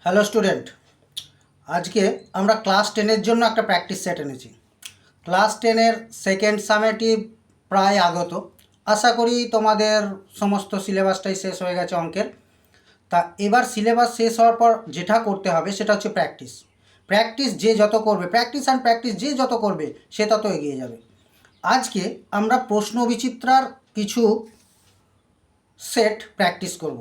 Hello student, আজকে আমরা class 10-এর জন্য একটা প্র্যাকটিস সেট এনেছি। ক্লাস 10-এর সেকেন্ড সামেটিভ প্রায় আগত। আশা করি তোমাদের সমস্ত সিলেবাসটাই শেষ হয়ে গেছে অঙ্কের। তা এবার সিলেবাস শেষ হওয়ার পর যেটা করতে হবে সেটা হচ্ছে প্র্যাকটিস। প্র্যাকটিস যে যত করবে, প্র্যাকটিস যে যত করবে সে তত এগিয়ে যাবে। আজকে আমরা প্রশ্ন বিচিত্রার কিছু সেট প্র্যাকটিস করব।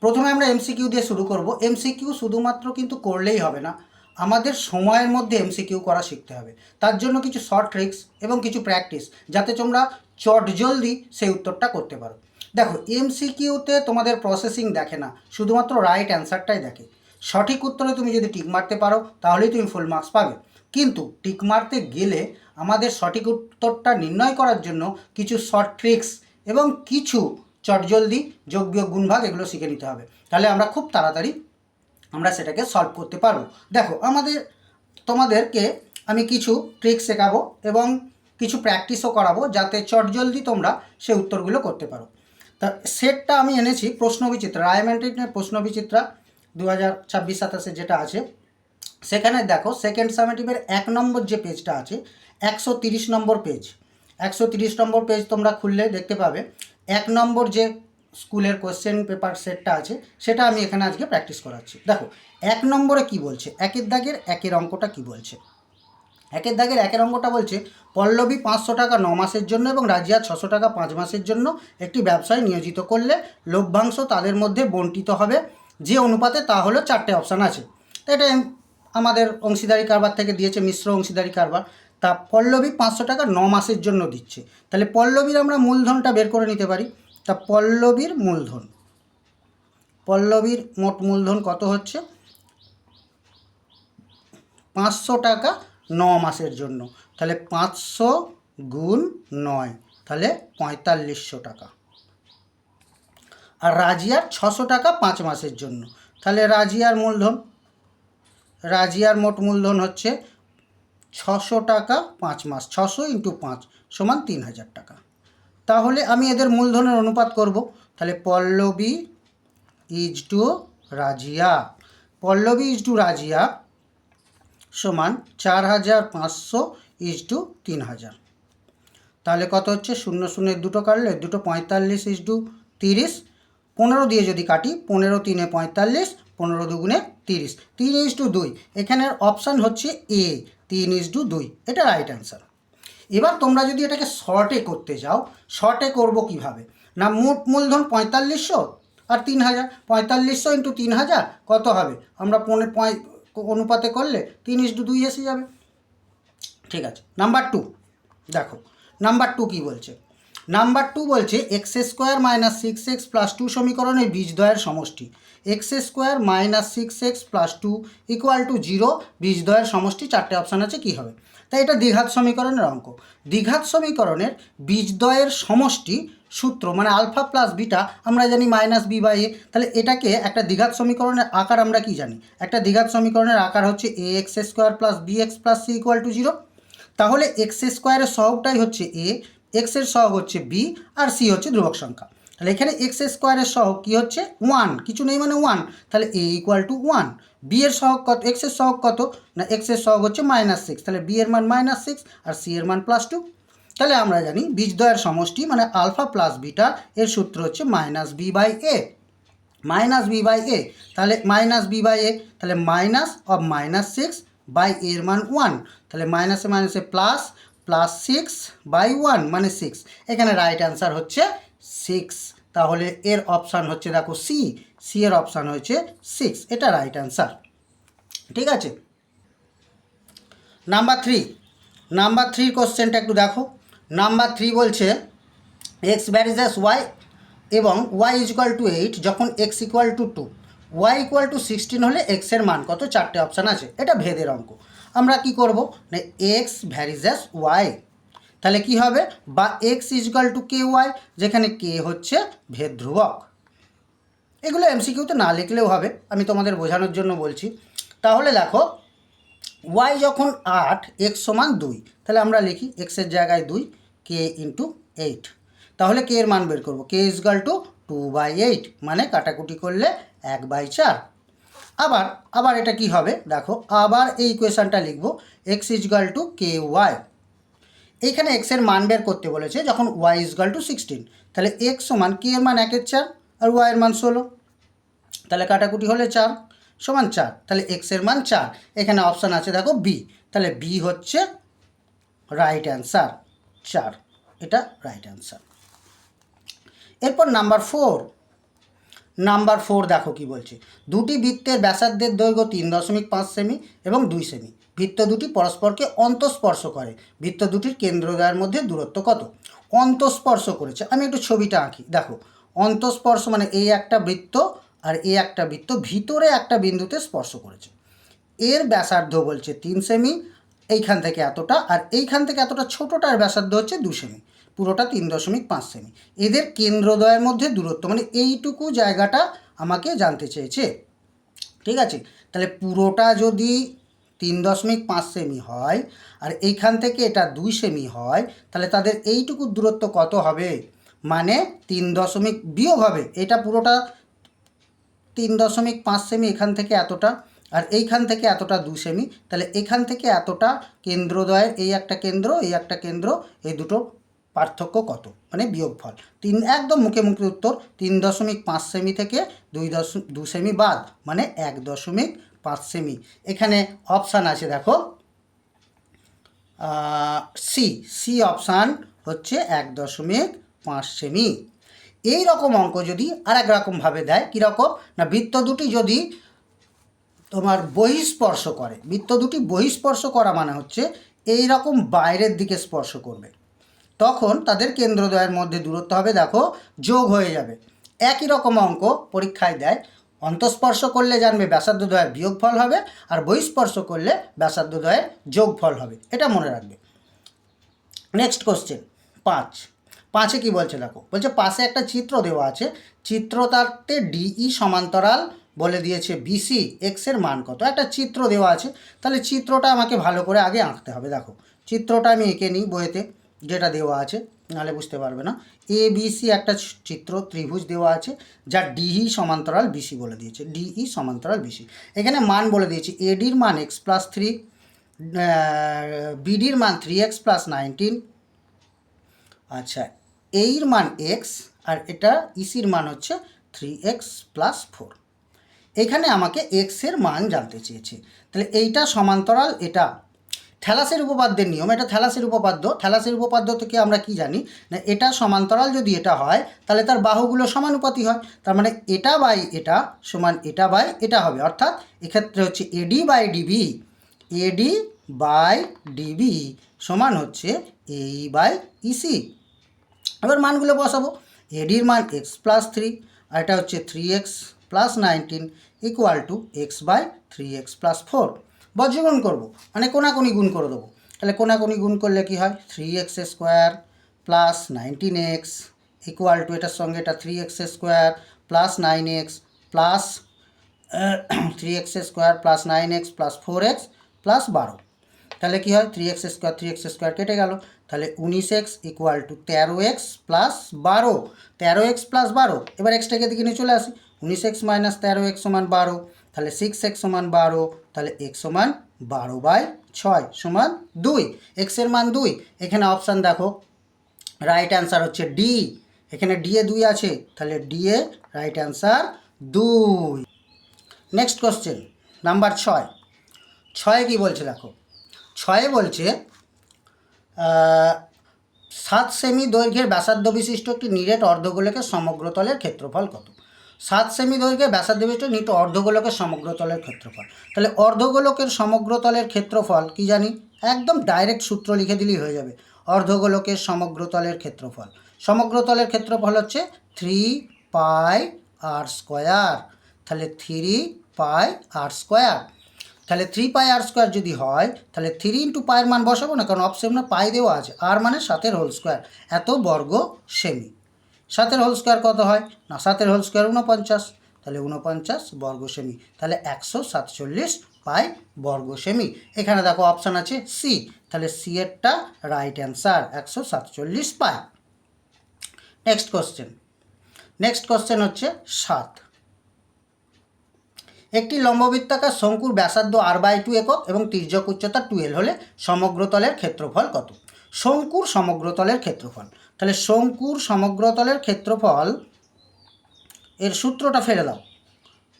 প্রথমে আমরা এমসিকিউ দিয়ে শুরু করব। এমসিকিউ শুধুমাত্র কিন্তু করলেই হবে না, আমাদের সময়ের মধ্যে এমসিকিউ করা শিখতে হবে। তার জন্য কিছু শর্ট ট্রিক্স এবং কিছু প্র্যাকটিস, যাতে তোমরা চটজলদি সেই উত্তরটা করতে পারো। দেখো, এমসিকিউতে তোমাদের প্রসেসিং দেখে না, শুধুমাত্র রাইট অ্যান্সারটাই দেখে। সঠিক উত্তরে তুমি যদি টিক মারতে পারো তাহলেই তুমি ফুল মার্কস পাবে। কিন্তু টিক মারতে গেলে আমাদের সঠিক উত্তরটা নির্ণয় করার জন্য কিছু শর্ট ট্রিক্স এবং কিছু চটজলদি যোগ বিয়োগ গুণভাগ এগুলো শিখে নিতে হবে। তাহলে আমরা খুব তাড়াতাড়ি আমরা সেটাকে সলভ করতে পারবো। দেখো, তোমাদেরকে আমি কিছু ট্রিক্স শেখাবো এবং কিছু প্র্যাকটিসও করাবো, যাতে চটজলদি তোমরা সেই উত্তরগুলো করতে পারো। তা সেটটা আমি এনেছি প্রশ্নবিচিত্রা, রায়মার্টিনের প্রশ্নবিচিত্রা 2026-27 যেটা আছে। সেখানে দেখো, সেকেন্ড সামেটিভের 1 নম্বর যে পেজটা আছে, 130 নম্বর পেজ। 130 নম্বর পেজ তোমরা খুললে দেখতে পাবে 1 নম্বর যে স্কুলের কোশ্চেন পেপার সেটটা আছে সেটা আমি এখানে আজকে প্র্যাকটিস করাচ্ছি। দেখো, 1 নম্বরে কি বলছে, একের দাগের একের অঙ্কটা কি বলছে। একের দাগের একের অঙ্কটা বলছে, পল্লবী 500 টাকা 9 মাসের জন্য এবং রাজিয়া 600 টাকা 5 মাসের জন্য একটি ব্যবসায় নিয়োজিত করলে লভ্যাংশ তাদের মধ্যে বণ্টিত হবে যে অনুপাতে, তা হলো 4টে অপশান আছে। তো এটা আমাদের অংশীদারি কারবার থেকে দিয়েছে, মিশ্র অংশীদারি কারবার। তা পল্লবী 500 টাকা 9 মাসের জন্য দিচ্ছে, তাহলে পল্লবীর আমরা মূলধনটা বের করে নিতে পারি। তা পল্লবীর মোট মূলধন কত হচ্ছে, 500 টাকা 9 মাসের জন্য। তাহলে 500 গুণ 9, তাহলে 4500 টাকা। আর রাজিয়ার 600 টাকা 5 মাসের জন্য, তাহলে রাজিয়ার মোট মূলধন হচ্ছে 600 টাকা 5 মাস, 600 × 5 সমান 3000 টাকা। তাহলে আমি এদের মূলধনের অনুপাত করব। তাহলে পল্লবী ইজ টু রাজিয়া সমান 4500 ইজ টু 3000। তাহলে কত হচ্ছে, 0 0 দুটো কাটলে 2 45 ইজ টু 30। 15 দিয়ে যদি কাটি, 15 3 45, 15 2 30, 3 ইজ টু 2। এখানের অপশান হচ্ছে এ, 3 ইজ টু 2, এটা রাইট অ্যান্সার। এবার তোমরা যদি এটাকে শর্টে করতে যাও, শর্টে করব কিভাবে না, মোট মূলধন 4500 আর 3000, 4500 × 3000 কত হবে, আমরা অনুপাতে করলে 3 ইজ টু 2 এসে যাবে। ঠিক আছে। নাম্বার 2 দেখো, নাম্বার 2 কী বলছে। নাম্বার 2 বলছে x² - 6x + 2 সমীকরণের বীজদ্বয়ের সমষ্টি। x² - 6x + 2 = 0, বীজদ্বয়ের সমষ্টি। 4টে অপশান আছে, কী হবে। তাই এটা দ্বিঘাত সমীকরণের অঙ্ক। দ্বিঘাত সমীকরণের বীজদ্বয়ের সমষ্টি সূত্র মানে আলফা প্লাস বিটা আমরা জানি -b/a। তাহলে এটাকে একটা দ্বিঘাত সমীকরণের আকার আমরা কি জানি, একটা দ্বিঘাত সমীকরণের আকার হচ্ছে ax² + bx + c = 0। তাহলে x² এর সহগটাই হচ্ছে a, x এর সহগ হচ্ছে b, আর c হচ্ছে ধ্রুবক সংখ্যা। তাহলে এখানে x² এর সহগ কী হচ্ছে, 1, কিছু নেই মানে 1, তাহলে a = 1। b এর সহগ কত, x এর সহগ কত না, x এর সহগ হচ্ছে -6, তাহলে b এর মান -6 আর c এর মান +2। তাহলে আমরা জানি বীজদ্বয়ের সমষ্টি মানে আলফা প্লাস বিটা এর সূত্র হচ্ছে -b/a। তাহলে -b/a, তাহলে -6 এর মান 1, তাহলে মাইনাসে মাইনাসে প্লাস, +6/1 মানে 6। এখানে রাইট অ্যান্সার হচ্ছে 6। তাহলে এর অপশান হচ্ছে, দেখো, সি এর অপশান হচ্ছে 6, এটা রাইট অ্যান্সার। ঠিক আছে। নাম্বার 3 কোশ্চেনটা একটু দেখো। নাম্বার 3 বলছে x ভ্যারিজেস y এবং y = 8 যখন x = 2, y = 16 হলে x এর মান কত। 4টে অপশান আছে, এটা ভেদের অঙ্ক। আমরা কি করব না, x ভ্যারিজেস y, তাহলে কি হবে, বা x = ky, যেখানে k হচ্ছে ভেদ ধ্রুবক। এগুলো এমসিকিউতে না লিখলেও হবে, আমি তোমাদের বোঝানোর জন্য বলছি। তাহলে দেখো, y যখন 8, x সমান 2, তাহলে আমরা লিখি x এর জায়গায় 2, k × 8। তাহলে k এর মান বের করব, k = 2/8, মানে কাটাকুটি করলে 1/4। আবার আবার এটা কি হবে দেখো, আবার এই ইকুয়েশনটা লিখবো এক্স ইজগাল টু কে ওয়াই। এইখানে এক্স এর মান বের করতে বলেছে যখন ওয়াই ইজগাল টু 16, তাহলে এক্স সমান কে এর মান 1/4 আর ওয়াই এর মান 16, তাহলে কাটাকুটি হলে 4 সমান 4, তাহলে এক্স এর মান 4। এখানে অপশান আছে দেখো বি, তাহলে বি হচ্ছে রাইট অ্যান্সার 4, এটা রাইট অ্যান্সার। এরপর নাম্বার 4 দেখো কি বলছে, দুটি বৃত্তের ব্যাসার্ধের দৈর্ঘ্য 3.5 সেমি এবং 2 সেমি, বৃত্ত দুটি পরস্পরকে অন্তঃস্পর্শ করে, বৃত্ত দুটির কেন্দ্রদ্বয়ের মধ্যে দূরত্ব কত? অন্তঃস্পর্শ করেছে, আমি একটু ছবিটা আঁকি। দেখো অন্তঃস্পর্শ মানে এই একটা বৃত্ত আর এই একটা বৃত্ত ভিতরে একটা বিন্দুতে স্পর্শ করেছে, এর ব্যাসার্ধ বলছে 3 সেমি, এইখান থেকে এতটা, আর এইখান থেকে এতটা ছোটোটার ব্যাসার্ধ হচ্ছে 2 সেমি, পুরোটা 3.5 সেমি। এদের কেন্দ্রদ্বয়ের মধ্যে দূরত্ব মানে এইটুকু জায়গাটা আমাকে জানতে চেয়েছে, ঠিক আছে। তাহলে পুরোটা যদি 3.5 সেমি হয় আর এইখান থেকে এটা 2 সেমি হয়, তাহলে তাদের এইটুকু দূরত্ব কত হবে? মানে 3 বিয়োগ হবে, এটা পুরোটা 3.5 সেমি, এখান থেকে এতটা, আর এইখান থেকে এতটা 2 সেমি, তাহলে এখান থেকে এতটা কেন্দ্রদ্বয়ের এই একটা কেন্দ্র এই একটা কেন্দ্র, এই দুটো পার্থক্য কত মানে বিয়োগফল। একদম মুখে মুখে উত্তর, 3.5 সেমি থেকে 2 সেমি বাদ মানে 1.5 সেমি। এখানে অপশান আছে দেখো সি অপশান হচ্ছে 1.5 সেমি। এই রকম অঙ্ক যদি আর এক রকমভাবে দেয়, কীরকম না, বৃত্ত দুটি যদি তোমার বহিঃস্পর্শ করে, বৃত্ত দুটি বহিঃস্পর্শ করা মানে হচ্ছে এই রকম বাইরের দিকে স্পর্শ করবে, তখন তাদের কেন্দ্রদ্বয়ের মধ্যে দূরত্ব হবে দেখো যোগ হয়ে যাবে। একই রকম অঙ্ক পরীক্ষায় দেয়, অন্তঃস্পর্শ করলে জানবে ব্যাসার্ধদ্বয়ের বিয়োগফল হবে, আর বহিঃস্পর্শ করলে ব্যাসার্ধদ্বয়ের যোগফল হবে, এটা মনে রাখবে। নেক্সট কোশ্চেন 5 কি বলছে দেখো, বলছে পাশে একটা চিত্র দেওয়া আছে, চিত্রটাতে ডিই সমান্তরাল বলে দিয়েছে বিসি, এক্স এর মান কত? একটা চিত্র দেওয়া আছে, তাহলে চিত্রটা আমাকে ভালো করে আগে আঁকতে হবে। দেখো চিত্রটা আমি এঁকে নিই বইয়েতে যেটা দেওয়া আছে, নাহলে বুঝতে পারবে না। এ বিসি একটা চিত্র ত্রিভুজ দেওয়া আছে, যা ডিই সমান্তরাল বিসি বলে দিয়েছে, ডিই সমান্তরাল বিসি। এখানে মান বলে দিয়েছে, এডির মান x+3, বিডির মান 3x+19, আচ্ছা এইর মান এক্স, আর এটা ইসির মান হচ্ছে 3x+4। এখানে আমাকে এক্সের মান জানতে চেয়েছে, তাহলে এইটা সমান্তরাল, এটা থ্যালাসের উপপাদ্যের নিয়ম, এটা থ্যালাসের উপপাদ্য। থ্যালাসের উপপাদ্য থেকে আমরা কি জানি না, এটা সমান্তরাল যদি এটা হয় তাহলে তার বাহুগুলো সমানুপাতি হয়, তার মানে এটা বাই এটা সমান এটা বাই এটা হবে, অর্থাৎ এক্ষেত্রে হচ্ছে AD by DB, AD by DB সমান হচ্ছে এই বাই ইসি। এবার মানগুলো বসাবো, এডির মান x+3 আর এটা হচ্ছে 3x+19 equal to X by 3x+4। বজ্রগুণ করবো মানে কোনাকুনি গুণ করে দেবো, তাহলে কোনাকুনি গুণ করলে কি হয়, 3x² plus 19x equal to এটার সঙ্গে এটা 3x² plus 9x plus 3x² plus 9x plus 4x plus 12, তাহলে কী হয় 3x² কেটে গেল, তাহলে 19x equal to 13x plus 12, 13x plus 12। এবার এক্সটাকে দিকে নিয়ে চলে আসি, 19x মাইনাস 13x সমান 12, তাহলে 6x সমান 12, তাহলে x সমান 12/6 সমান 2, এক্সের মান 2। এখানে অপশান দেখো রাইট অ্যান্সার হচ্ছে ডি, এখানে ডি এ 2 আছে, তাহলে D A right answer 2। Next question number 6 কি বলছে দেখো, 6 বলছে 7 সেমি দৈর্ঘ্যের ব্যাসার্ধ বিশিষ্ট একটি নিরেট অর্ধগোলকের সমগ্রতলের ক্ষেত্রফল কত? 7 সেমি দৈর্ঘ্যের ব্যাসার্ধ বিশিষ্ট নিট অর্ধগোলকের সমগ্রতলের ক্ষেত্রফল, তাহলে অর্ধগোলকের সমগ্রতলের ক্ষেত্রফল কি জানি, একদম ডাইরেক্ট সূত্র লিখে দিলেই হয়ে যাবে, অর্ধগোলকের সমগ্রতলের ক্ষেত্রফল, সমগ্রতলের ক্ষেত্রফল হচ্ছে 3πr², তাহলে 3πr², তাহলে 3πr² যদি হয় তাহলে 3 ইন্টু পায়ের মান বসাবো না, কারণ অপশনে পাই দেওয়া আছে, আর মানে 7 হোল স্কোয়ার, এত বর্গ সেমি। 7 হোল স্কোয়ার কত হয় না, 7 হোল স্কোয়ার 49, তাহলে 49 বর্গ সেমি, তাহলে 147 পাই বর্গ সেমি। এখানে দেখো অপশান আছে সি, তাহলে সি এরটা রাইট অ্যান্সার 147 পাই। নেক্সট কোশ্চেন হচ্ছে 7, একটি লম্ববৃত্তাকার শঙ্কুর ব্যাসার্ধ r/2 একক এবং তির্যক উচ্চতা 2l হলে সমগ্রতলের ক্ষেত্রফল কত? শঙ্কুর সমগ্রতলের ক্ষেত্রফল, তাহলে শঙ্কুর সমগ্রতলের ক্ষেত্রফল এর সূত্রটা ফেলে দাও,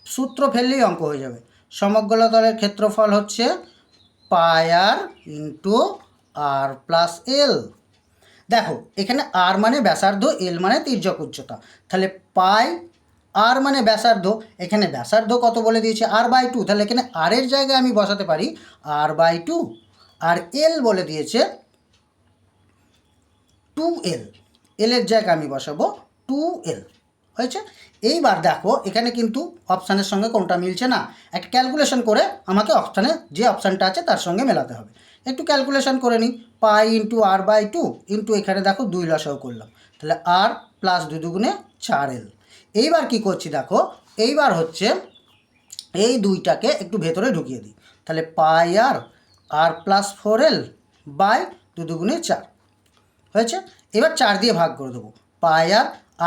সূত্র ফেললেই অঙ্ক হয়ে যাবে। সমগ্রতলের ক্ষেত্রফল হচ্ছে পাই আর ইন্টু আর প্লাস এল। দেখো এখানে আর মানে ব্যাসার্ধ, এল মানে তির্যক উচ্চতা, তাহলে পাই আর মানে ব্যাসার্ধ, এখানে ব্যাসার্ধ কত বলে দিয়েছে r/2, তাহলে এখানে আর এর জায়গায় আমি বসাতে পারি r/2, আর এল বলে দিয়েছে 2l, এলের জায়গায় আমি বসাবো 2l, হয়েছে। এইবার দেখো এখানে কিন্তু অপশানের সঙ্গে কোনটা মিলছে না, একটা ক্যালকুলেশন করে আমাকে অপশানে যে অপশানটা আছে তার সঙ্গে মেলাতে হবে। একটু ক্যালকুলেশন করে নিই, পাই ইন্টু r/2 ইন্টু এখানে দেখো 2 লসাও করলাম, তাহলে আর প্লাস 2 দুগুণে 4l। এইবার কি করছি দেখো, এইবার হচ্ছে এই দুইটাকে একটু ভেতরে ঢুকিয়ে দিই, তাহলে পাই আর প্লাস 4l বাই 2 দুগুণে 4 হয়েছে। এবার 4 দিয়ে ভাগ করে দেবো, পাই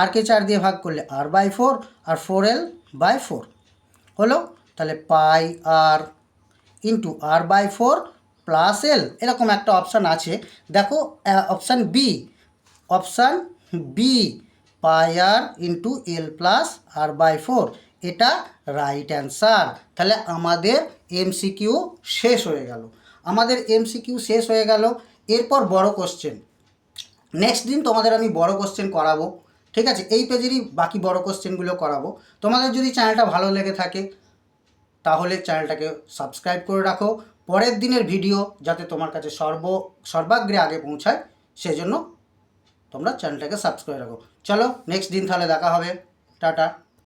আরকে 4 দিয়ে ভাগ করলে r/4 আর 4l/4 হলো, তাহলে পাই আর ইন্টু r/4 প্লাস এল, এরকম একটা অপশান আছে দেখো, অপশান বি পাই আর ইন্টু এল প্লাস r/4, এটা রাইট অ্যান্সার। তাহলে আমাদের এমসিকিউ শেষ হয়ে গেল, শেষ হয়ে গেল। এরপর বড় কোশ্চেন, নেক্সট দিন তোমাদের আমি বড় কোশ্চেন করাবো, ঠিক আছে, এই পেজেরই বাকি বড় কোশ্চেনগুলো করাবো। তোমাদের যদি চ্যানেলটা ভালো লেগে থাকে তাহলে চ্যানেলটাকে সাবস্ক্রাইব করে রাখো, পরের দিনের ভিডিও যাতে তোমার কাছে সর্বাগ্রে আগে পৌঁছায় সেজন্য তোমরা চ্যানেলটাকে সাবস্ক্রাইব রাখো। চলো নেক্সট দিন তাহলে দেখা হবে, টাটা।